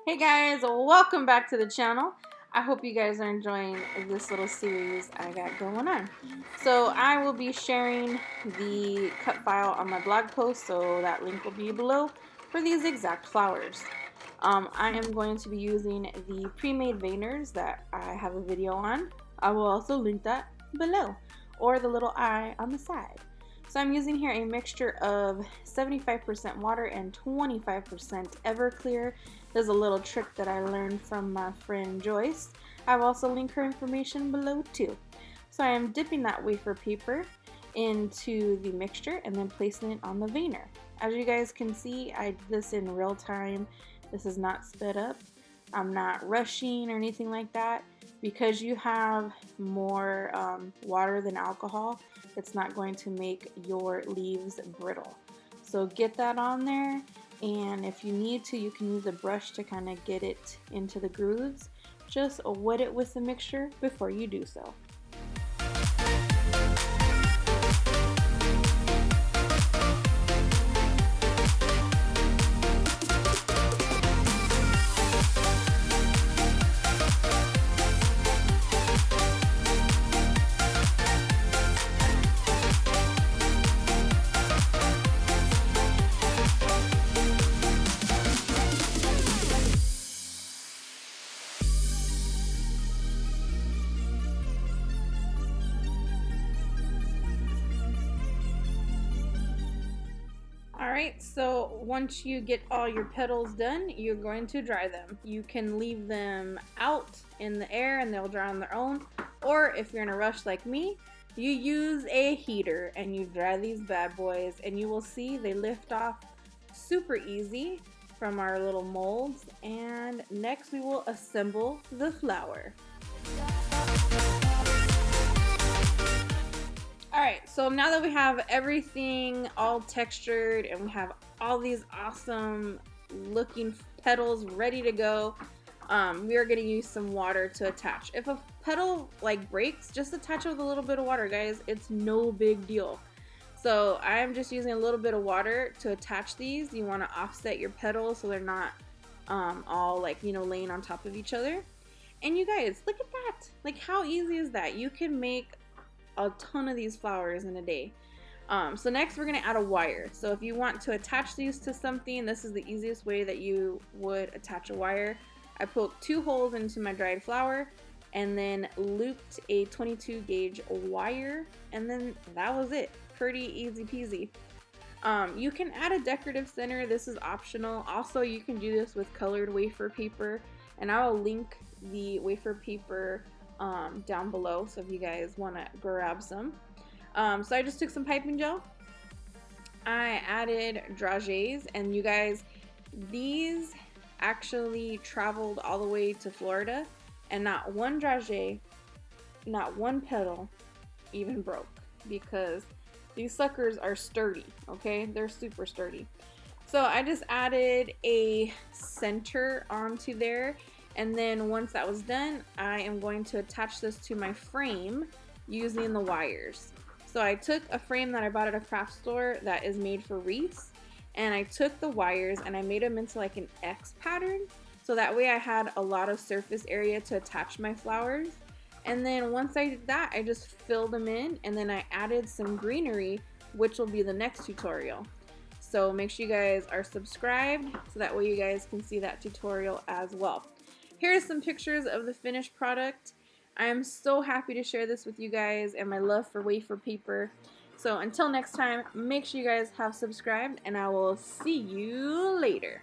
Hey guys, welcome back to the channel. I hope you guys are enjoying this little series I got going on. So I will be sharing the cut file on my blog post, so that link will be below for these exact flowers. I am going to be using the pre-made veiners that I have a video on. I will also link that below, or the little eye on the side. So I'm using here a mixture of 75% water and 25% Everclear. There's a little trick that I learned from my friend Joyce. I've also linked her information below too. So I am dipping that wafer paper into the mixture and then placing it on the veiner. As you guys can see, I did this in real time. This is not sped up. I'm not rushing or anything like that. Because you have more water than alcohol, it's not going to make your leaves brittle. So get that on there, and if you need to, you can use a brush to kind of get it into the grooves. Just wet it with the mixture before you do so. Alright, so once you get all your petals done, you're going to dry them. You can leave them out in the air and they'll dry on their own, or if you're in a rush like me, you use a heater and you dry these bad boys, and you will see they lift off super easy from our little molds. And next we will assemble the flower. Alright, so now that we have everything all textured and we have all these awesome looking petals ready to go, we are going to use some water to attach. If a petal like breaks, just attach it with a little bit of water, guys. It's no big deal. So I'm just using a little bit of water to attach these. You want to offset your petals so they're not all like, you know, laying on top of each other. And you guys, look at that. Like, how easy is that? You can make a ton of these flowers in a day. So next we're going to add a wire. So if you want to attach these to something, this is the easiest way that you would attach a wire. I poked 2 holes into my dried flower and then looped a 22 gauge wire, and then that was it. Pretty easy peasy. You can add a decorative center. This is optional. Also, you can do this with colored wafer paper, and I will link the wafer paper down below, so if you guys want to grab some. So I just took some piping gel, I added dragees, and you guys, these actually traveled all the way to Florida, and not one dragee, not one petal even broke, because these suckers are sturdy. Okay, they're super sturdy. So I just added a center onto there. And then once that was done, I am going to attach this to my frame using the wires. So I took a frame that I bought at a craft store that is made for wreaths, and I took the wires and I made them into like an X pattern, so that way I had a lot of surface area to attach my flowers. And then once I did that, I just filled them in, and then I added some greenery, which will be the next tutorial. So make sure you guys are subscribed so that way you guys can see that tutorial as well. Here's some pictures of the finished product. I am so happy to share this with you guys and my love for wafer paper. So until next time, make sure you guys have subscribed, and I will see you later.